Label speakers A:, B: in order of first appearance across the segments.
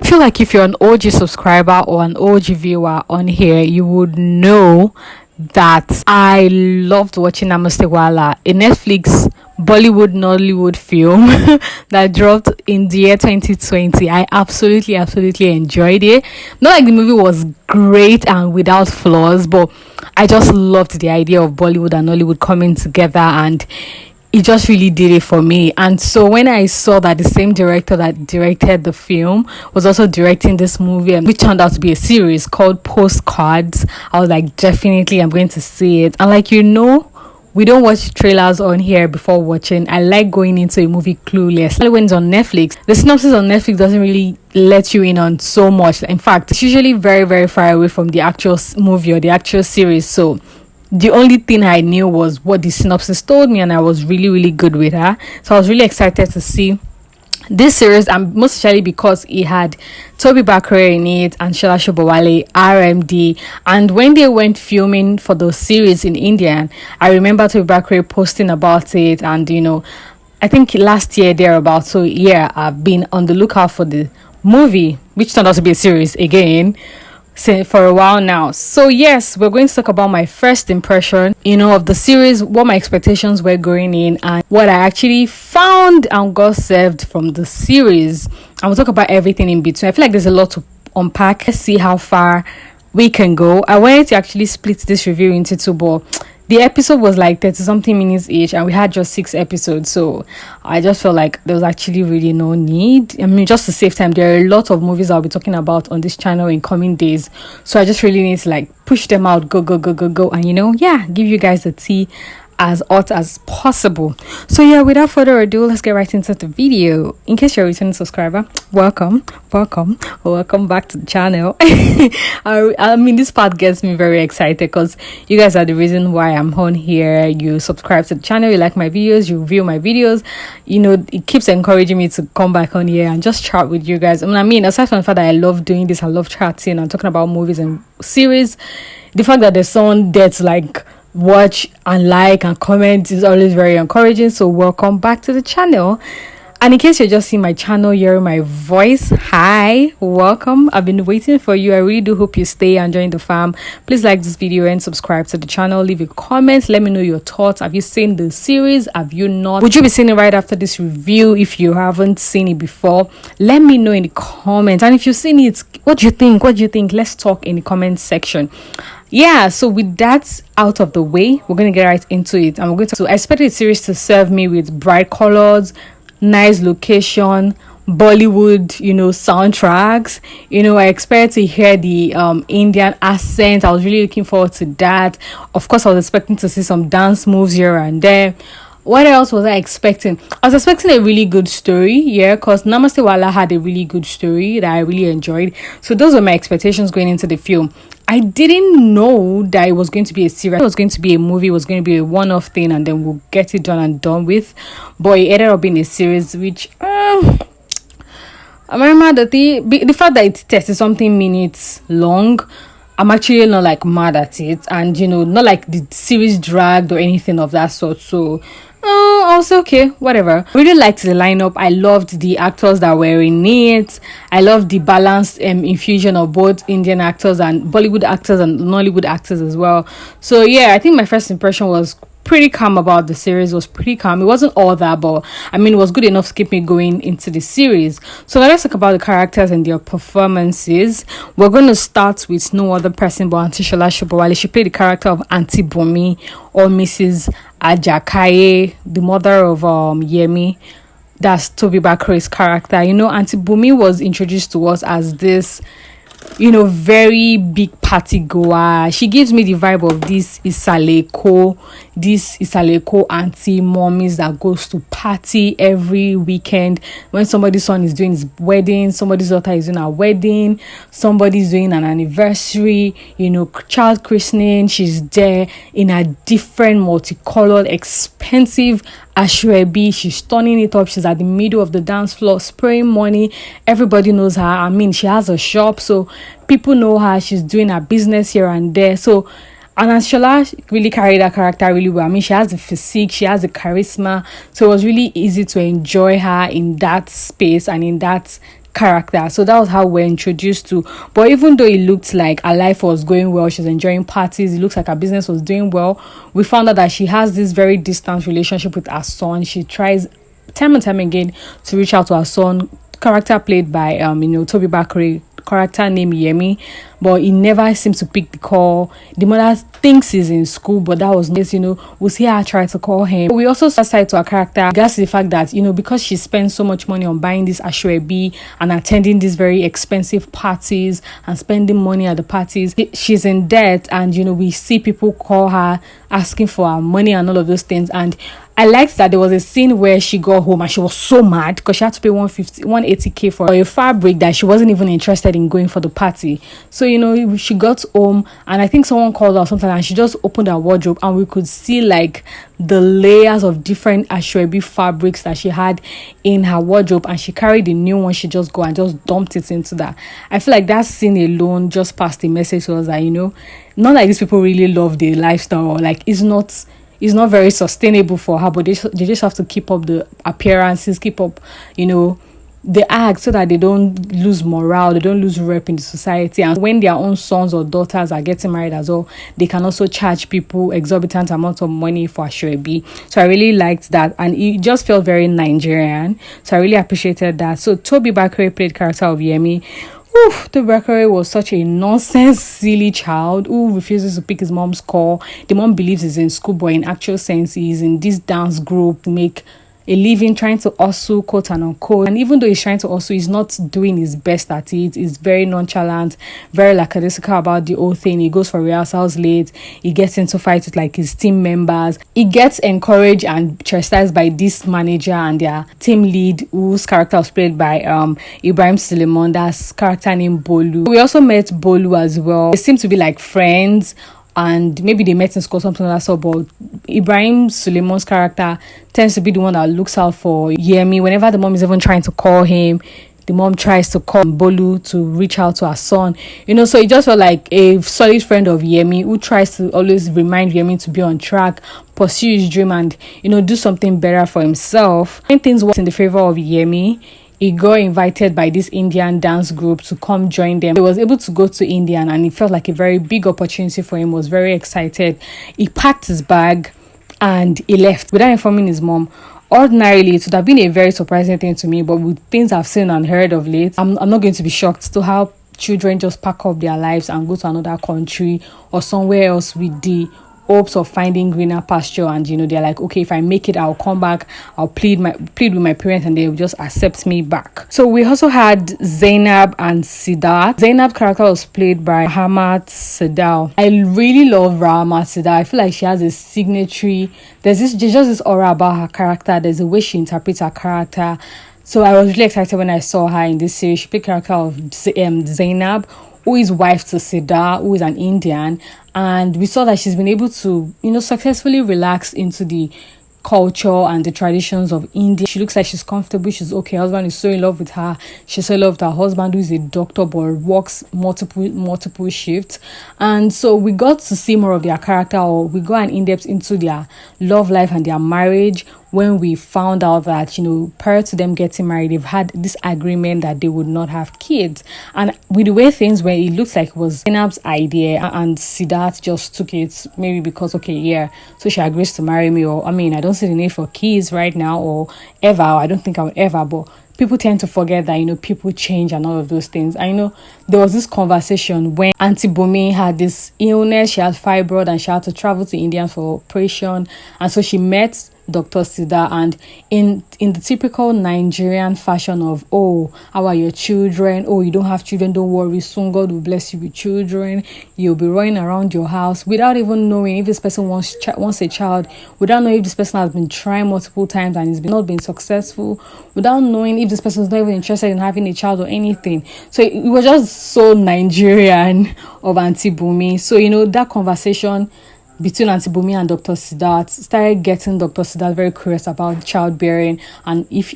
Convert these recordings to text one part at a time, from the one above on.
A: I feel like if you're an OG subscriber or an OG viewer on here, you would know that I loved watching Namaste Wahala, a Netflix Bollywood-Nollywood film that dropped in the year 2020. I absolutely enjoyed it. Not like the movie was great and without flaws, but I just loved the idea of Bollywood and Nollywood coming together, and it just really did it for me. And so when I saw that the same director that directed the film was also directing this movie, which turned out to be a series called Postcards, I was like, definitely I'm going to see it. And like, we don't watch trailers on here before watching. I like going into a movie clueless. When it's on Netflix, the synopsis on Netflix doesn't really let you in on so much. In fact, it's usually very far away from the actual movie or the actual series. So the only thing I knew was what the synopsis told me, and I was really good with her. So I was really excited to see this series, and most especially because it had Tobi Bakre in it and Sola Sobowale, RMD. And when they went filming for the series in India, I remember Tobi Bakre posting about it, and I think last year thereabouts. So yeah, I've been on the lookout for the movie, which turned out to be a series again, for a while now. So yes, we're going to talk about my first impression of the series, what my expectations were going in, and what I actually found and got served from the series. And we'll talk about everything in between. I feel like there's a lot to unpack. Let's see how far we can go. I wanted to actually split this review into two, but the episode was like 30 something minutes each, and we had just 6 episodes, so I just felt like there was actually really no need. I mean, just to save time, there are a lot of movies I'll be talking about on this channel in coming days, so I just really need to like push them out, go, and give you guys the tea as hot as possible. So yeah, without further ado, let's get right into the video. In case you're a returning subscriber, welcome back to the channel. I mean, this part gets me very excited because you guys are the reason why I'm on here. You subscribe to the channel, you like my videos, you view my videos. It keeps encouraging me to come back on here and just chat with you guys. I mean, aside from the fact that I love doing this, I love chatting and talking about movies and series, the fact that there's someone there to like watch and like and comment is always very encouraging. So welcome back to the channel. And in case you're just seeing my channel, hearing my voice, hi, welcome. I've been waiting for you. I really do hope you stay and join the fam. Please like this video and subscribe to the channel. Leave a comment, let me know your thoughts. Have you seen the series? Have you not? Would you be seeing it right after this review? If you haven't seen it before, let me know in the comments. And if you've seen it, what do you think? Let's talk in the comment section. Yeah, so with that out of the way, we're going to get right into it. And I expect the series to serve me with bright colors, nice location, Bollywood, soundtracks. I expect to hear the Indian accent. I was really looking forward to that. Of course, I was expecting to see some dance moves here and there. What else was I expecting? I was expecting a really good story, because Namaste Wahala had a really good story that I really enjoyed. So those were my expectations going into the film. I didn't know that it was going to be a series. It was going to be a movie. It was going to be a one-off thing, and then we'll get it done and done with. But it ended up being a series, which I remember the fact that it's 30-something minutes long. I'm actually not like mad at it, and not like the series dragged or anything of that sort. So I was okay, whatever. Really liked the lineup. I loved the actors that were in it. I loved the balanced infusion of both Indian actors and Bollywood actors and Nollywood actors as well. So yeah, I think my first impression was pretty calm about the series. Was pretty calm. It wasn't all that, but I mean, it was good enough to keep me going into the series. So let's talk about the characters and their performances. We're going to start with no other person but Auntie Sola Sobowale. She played the character of Auntie Bumi, or Mrs. Ajakaye, the mother of Yemi. That's Tobi Bakre's character. Auntie Bumi was introduced to us as this very big party goer. She gives me the vibe of this Isaleko auntie mommies that goes to party every weekend. When somebody's son is doing his wedding, somebody's daughter is doing a wedding, somebody's doing an anniversary, child christening, she's there in a different multicolored expensive ashwebi. She's turning it up. She's at the middle of the dance floor spraying money. Everybody knows her. I mean, she has a shop, so people know her. She's doing her business here and there. So And Anshola really carried that character really well. I mean, she has the physique, she has the charisma. So it was really easy to enjoy her in that space and in that character. So that was how we're introduced to. But even though it looked like her life was going well, she's enjoying parties, it looks like her business was doing well, we found out that she has this very distant relationship with her son. She tries time and time again to reach out to her son, character played by Tobi Bakre, character named Yemi, but he never seems to pick the call. The mother thinks he's in school, but that was nice. We see her try to call him. We also saw side to her character regards to the fact that because she spends so much money on buying this ashwebi and attending these very expensive parties and spending money at the parties, she's in debt, and we see people call her asking for her money and all of those things. And I liked that there was a scene where she got home and she was so mad because she had to pay 180k for a fabric that she wasn't even interested in going for the party. So she got home and I think someone called her or something, and she just opened her wardrobe and we could see like the layers of different ashwebi fabrics that she had in her wardrobe, and she carried the new one. She just go and just dumped it into that. I feel like that scene alone just passed the message to us that not like these people really love the lifestyle, or like it's not very sustainable for her, but they just have to keep up the appearances, keep up the act, so that they don't lose morale, they don't lose rep in the society. And when their own sons or daughters are getting married as well, they can also charge people exorbitant amounts of money for ashwebi. So I really liked that, and it just felt very Nigerian, so I really appreciated that. So Tobi Bakre played character of Yemi. Tobi Bakre was such a nonsense, silly child who refuses to pick his mom's call. The mom believes he's in school, but in actual sense he's in this dance group to make a living, trying to hustle, quote and unquote. And even though he's trying to hustle, he's not doing his best at it. He's very nonchalant, very lackadaisical about the whole thing. He goes for rehearsals late. He gets into fights with like his team members. He gets encouraged and chastised by this manager and their team lead, whose character was played by Ibrahim Suleiman. That's character named Bolu. We also met Bolu as well. They seem to be like friends, and maybe they met in school, something like that. So, but Ibrahim Suleiman's character tends to be the one that looks out for Yemi. Whenever the mom is even trying to call him, the mom tries to call Bolu to reach out to her son. So it just felt like a solid friend of Yemi who tries to always remind Yemi to be on track, pursue his dream, and, do something better for himself. When things worked in the favor of Yemi, he got invited by this Indian dance group to come join them. He was able to go to India, and it felt like a very big opportunity for him. He was very excited. He packed his bag and he left without informing his mom. Ordinarily, it would have been a very surprising thing to me, but with things I've seen and heard of late, I'm not going to be shocked to how children just pack up their lives and go to another country or somewhere else with the hopes of finding greener pasture, and they're like, okay, if I make it, I'll come back, I'll plead with my parents, and they will just accept me back. So we also had Zainab and Siddharth. Zainab's character was played by Rahama Sadau. I really love Rahama Sadau. I feel like she has a signature, there's just this aura about her character. There's a way she interprets her character. So I was really excited when I saw her in this series. She played character of Zainab, who is wife to Siddharth, who is an Indian. And we saw that she's been able to, successfully relax into the culture and the traditions of India. She looks like she's comfortable, she's okay. Her husband is so in love with her. She's so in love with her husband, who is a doctor but works multiple shifts. And so we got to see more of their character, or we got an in-depth into their love life and their marriage, when we found out that, prior to them getting married, they've had this agreement that they would not have kids. And with the way things were, it looks like it was Zainab's idea, and Siddharth just took it, maybe because, so she agrees to marry me, or, I don't see the need for kids right now, or ever. I don't think I would ever, but people tend to forget that, people change and all of those things. I know there was this conversation when Auntie Bumi had this illness. She had fibroid and she had to travel to India for operation. And so she met Dr. Sida, and in the typical Nigerian fashion of, oh, how are your children? Oh, you don't have children, don't worry, soon God will bless you with children. You'll be running around your house without even knowing if this person wants a child, without knowing if this person has been trying multiple times and it's not been successful, without knowing if this person is not even interested in having a child or anything. So it was just so Nigerian of Auntie Bumi. So that conversation between Auntie Bumi and Dr. Siddharth started getting Dr. Siddharth very curious about childbearing, and if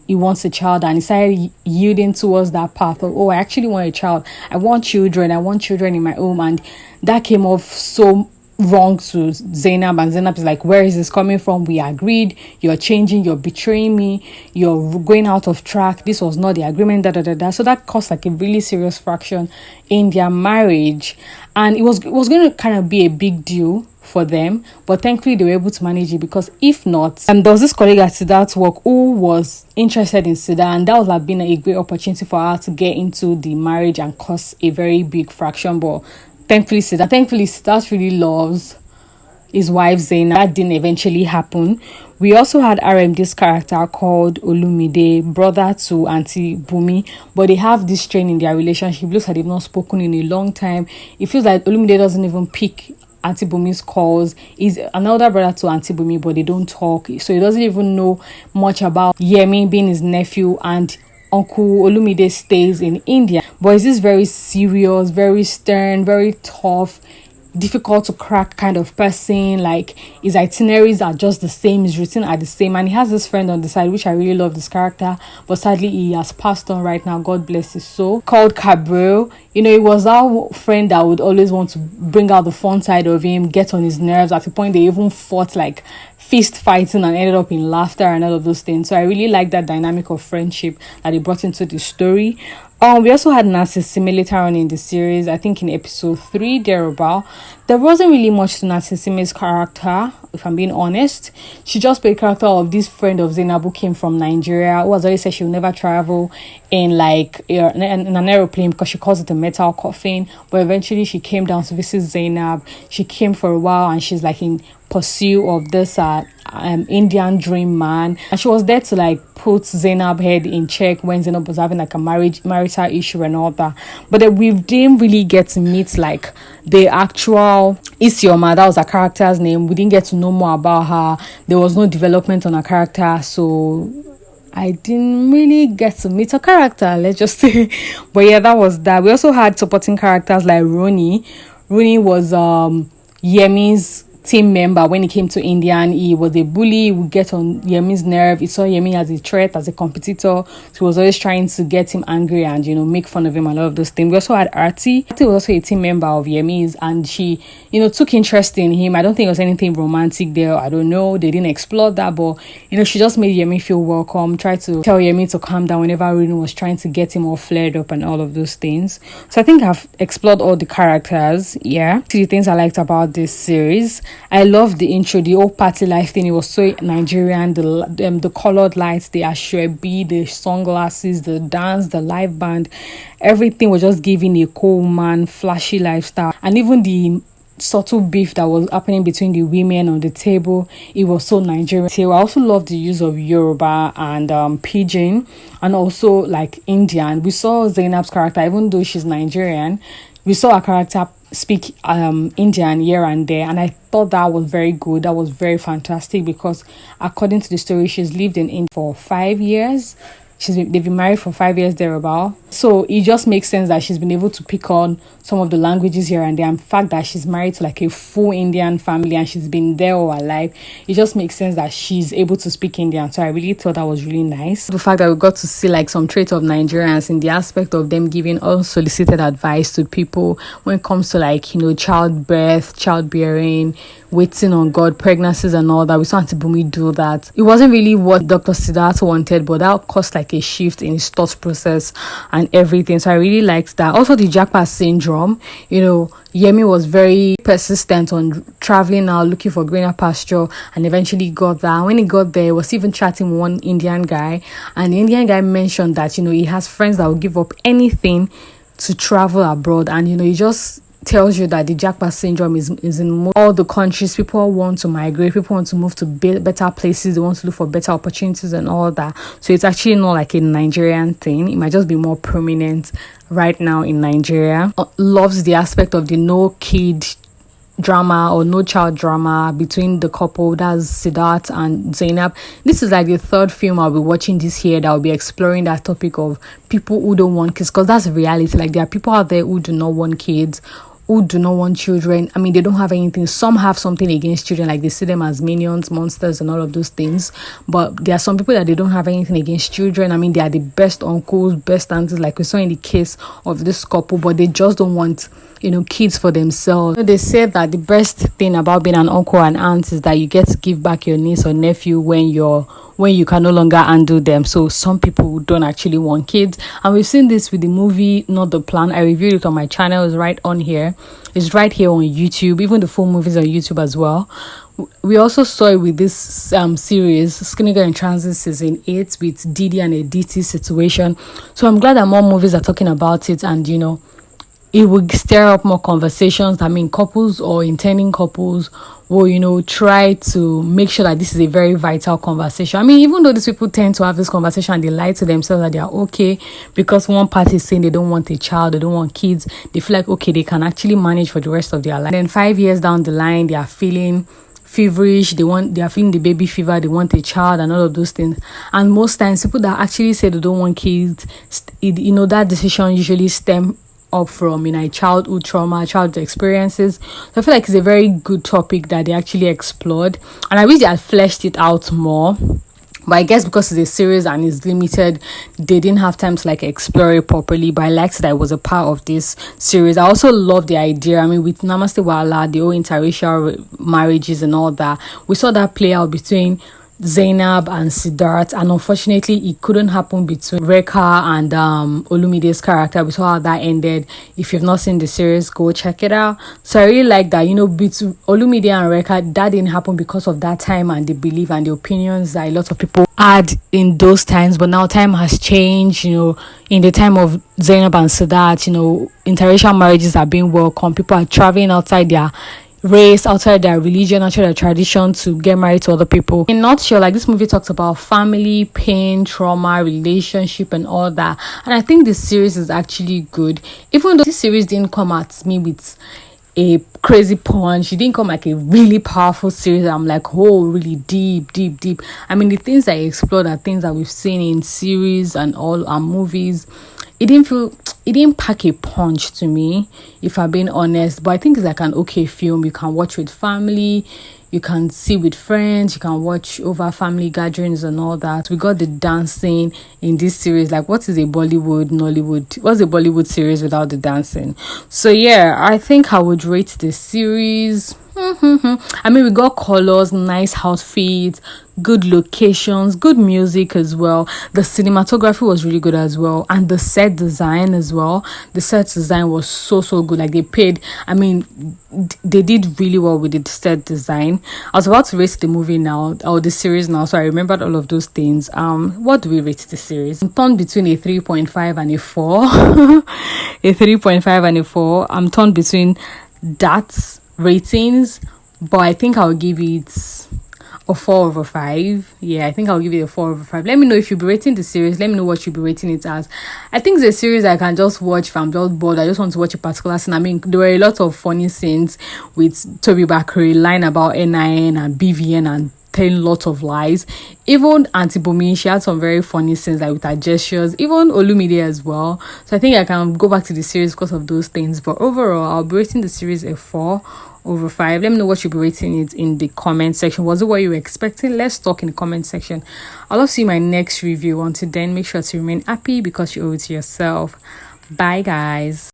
A: he wants a child, and he started yielding towards that path of, oh, I actually want a child. I want children in my home. And that came off so wrong to Zainab, and Zainab is like, where is this coming from? We agreed, you're changing, you're betraying me, you're going out of track, this was not the agreement, so that caused like a really serious fraction in their marriage, and it was going to kind of be a big deal for them, but thankfully they were able to manage it, because if not, there was this colleague at Siddharth's work who was interested in Siddharth, and that would have been a great opportunity for her to get into the marriage and cause a very big fraction. But thankfully Siddharth really loves his wife Zainab. That didn't eventually happen. We also had RMD's character called Olumide, brother to Auntie Bumi, but they have this strain in their relationship. Looks like they've not spoken in a long time. It feels like Olumide doesn't even pick Auntie Bumi's calls. He's an older brother to Auntie Bumi, but they don't talk, so he doesn't even know much about Yemi being his nephew, and Uncle Olumide stays in India, but he's this very serious, very stern, very tough, difficult to crack kind of person. Like, his itineraries are just the same, his routine are the same, and he has this friend on the side, which I really love this character, but sadly he has passed on right now, God bless his soul, called Cabral. It was our friend that would always want to bring out the fun side of him, get on his nerves. At the point they even fought like fist fighting and ended up in laughter and all of those things. So I really like that dynamic of friendship that he brought into the story. We also had Isime later on in the series, I think in episode 3 thereabout. There wasn't really much to Isime's character, if I'm being honest. She just played character of this friend of Zainab who came from Nigeria, who has always said she will never travel in like in an aeroplane because she calls it a metal coffin. But eventually she came down to visit Zainab. She came for a while, and she's like in pursuit of this Indian dream man, and she was there to like put Zainab head in check when Zainab was having like a marital issue and all that. But then we didn't really get to meet like the actual Isioma, that was her character's name. We didn't get to know more about her. There was no development on her character, so I didn't really get to meet her character, let's just say. But yeah, that was that. We also had supporting characters like Rooney. Rooney was Yemi's team member when he came to India, and he was a bully. He would get on Yemi's nerve. He saw Yemi as a threat, as a competitor, so he was always trying to get him angry and make fun of him and all of those things. We also had Arti. Arti was also a team member of Yemi's, and she took interest in him. I don't think there was anything romantic there, I don't know, they didn't explore that, but she just made Yemi feel welcome, tried to tell Yemi to calm down whenever Rooney was trying to get him all flared up and all of those things. So I think I've explored all the characters. Yeah, the things I liked about this series, I love the intro, the old party life thing. It was so Nigerian. The colored lights, the ashwebi, the sunglasses, the dance, the live band, everything was just giving a cool man, flashy lifestyle. And even the subtle beef that was happening between the women on the table, it was so Nigerian. So I also love the use of Yoruba and Pidgin, and also like Indian. We saw Zainab's character, even though she's Nigerian, we saw her character speak Indian here and there, and I thought that was very good. That was very fantastic, because according to the story, she's lived in India for 5 years. They've been married for 5 years thereabout. So it just makes sense that she's been able to pick on some of the languages here and there. And the fact that she's married to like a full Indian family and she's been there all her life, it just makes sense that she's able to speak Indian. So I really thought that was really nice. The fact that we got to see like some traits of Nigerians in the aspect of them giving unsolicited advice to people when it comes to like, childbirth, childbearing, waiting on God, pregnancies and all that. We saw Auntie Bumi do that. It wasn't really what Dr. Siddharth wanted, but that caused like a shift in his thought process and everything. So I really liked that. Also the jackpot syndrome, Yemi was very persistent on traveling out, looking for greener pasture, and eventually got that. And when he got there, he was even chatting with one Indian guy, and the Indian guy mentioned that he has friends that will give up anything to travel abroad. And he just tells you that the jackpot syndrome is in all the countries. People want to migrate, people want to move to better places, they want to look for better opportunities and all that. So it's actually not like a Nigerian thing. It might just be more prominent right now in Nigeria. Loves the aspect of the no kid drama or no child drama between the couple, that's Siddharth and Zainab. This is like the third film I'll be watching this year that will be exploring that topic of people who don't want kids, because that's a reality. Like, there are people out there who do not want kids, who do not want children. I mean, they don't have anything. Some have something against children, like they see them as minions, monsters, and all of those things. But there are some people that they don't have anything against children. I mean, they are the best uncles, best aunties, like we saw in the case of this couple, but they just don't want, kids for themselves. They said that the best thing about being an uncle and aunt is that you get to give back your niece or nephew when you can no longer handle them. So some people don't actually want kids, and we've seen this with the movie Not the Plan. I reviewed it on my channel. It's right on here. It's right here on YouTube. Even the full movies on YouTube as well. We also saw it with this series, Skinny Girl in Transit season 8, with Didi and Edith situation. So I'm glad that more movies are talking about it, and it would stir up more conversations. I mean, couples or intending couples will, try to make sure that this is a very vital conversation. I mean, even though these people tend to have this conversation and they lie to themselves that they are okay because one party is saying they don't want a child, they don't want kids, they feel like, okay, they can actually manage for the rest of their life. And then 5 years down the line, they are feeling feverish, they are feeling the baby fever, they want a child and all of those things. And most times, people that actually say they don't want kids, that decision usually stem up from childhood trauma, childhood experiences. So I feel like it's a very good topic that they actually explored, and I wish they had fleshed it out more. But I guess because it's a series and it's limited, they didn't have time to explore it properly. But I liked that it was a part of this series. I also love the idea. I mean, with Namaste Wahala, the whole interracial marriages and all that, we saw that play out between Zainab and Siddharth, and unfortunately it couldn't happen between Rekha and Olumide's character. We saw how that ended. If you've not seen the series, go check it out. So I really like that, between Olumide and Rekha, that didn't happen because of that time and the belief and the opinions that a lot of people had in those times. But now time has changed. In the time of Zainab and Siddharth, interracial marriages are being welcomed. People are traveling outside their race, outside their religion, outside their tradition to get married to other people. In a nutshell, this movie talks about family, pain, trauma, relationship, and all that. And I think this series is actually good. Even though this series didn't come at me with a crazy punch, it didn't come like a really powerful series. I'm like, oh, really deep. I mean, the things I explored are things that we've seen in series and all our movies. It didn't pack a punch to me, if I'm being honest. But I think it's like an okay film. You can watch with family, you can see with friends, you can watch over family gatherings and all that. We got the dancing in this series. What is a Bollywood-Nollywood? What's a Bollywood series without the dancing? So yeah, I think I would rate this series. I mean, we got colors, nice outfits, good locations, good music as well. The cinematography was really good as well, and the set design as well. The set design was so good. They did really well with the set design. I was about to rate the movie now, or the series now, so I remembered all of those things. What do we rate the series? I'm torn between a 3.5 and a 4. A 3.5 and a 4. I'm torn between that ratings, but I think I'll give it a 4/5. Yeah, I think I'll give it a 4/5. Let me know if you'll be rating the series. Let me know what you'll be rating it as. I think it's a series I can just watch if I'm just bored. I just want to watch a particular scene. I mean, there were a lot of funny scenes with Tobi Bakre lying about NIN and BVN and telling lots of lies. Even Auntie Bomi, she had some very funny scenes with her gestures. Even Olumide as well. So I think I can go back to the series because of those things. But overall, I'll be rating the series a 4/5. Let me know what you'll be rating it in the comment section. Was it what you were expecting? Let's talk in the comment section. I'll love to see my next review. Until then, make sure to remain happy because you owe it to yourself. Bye guys.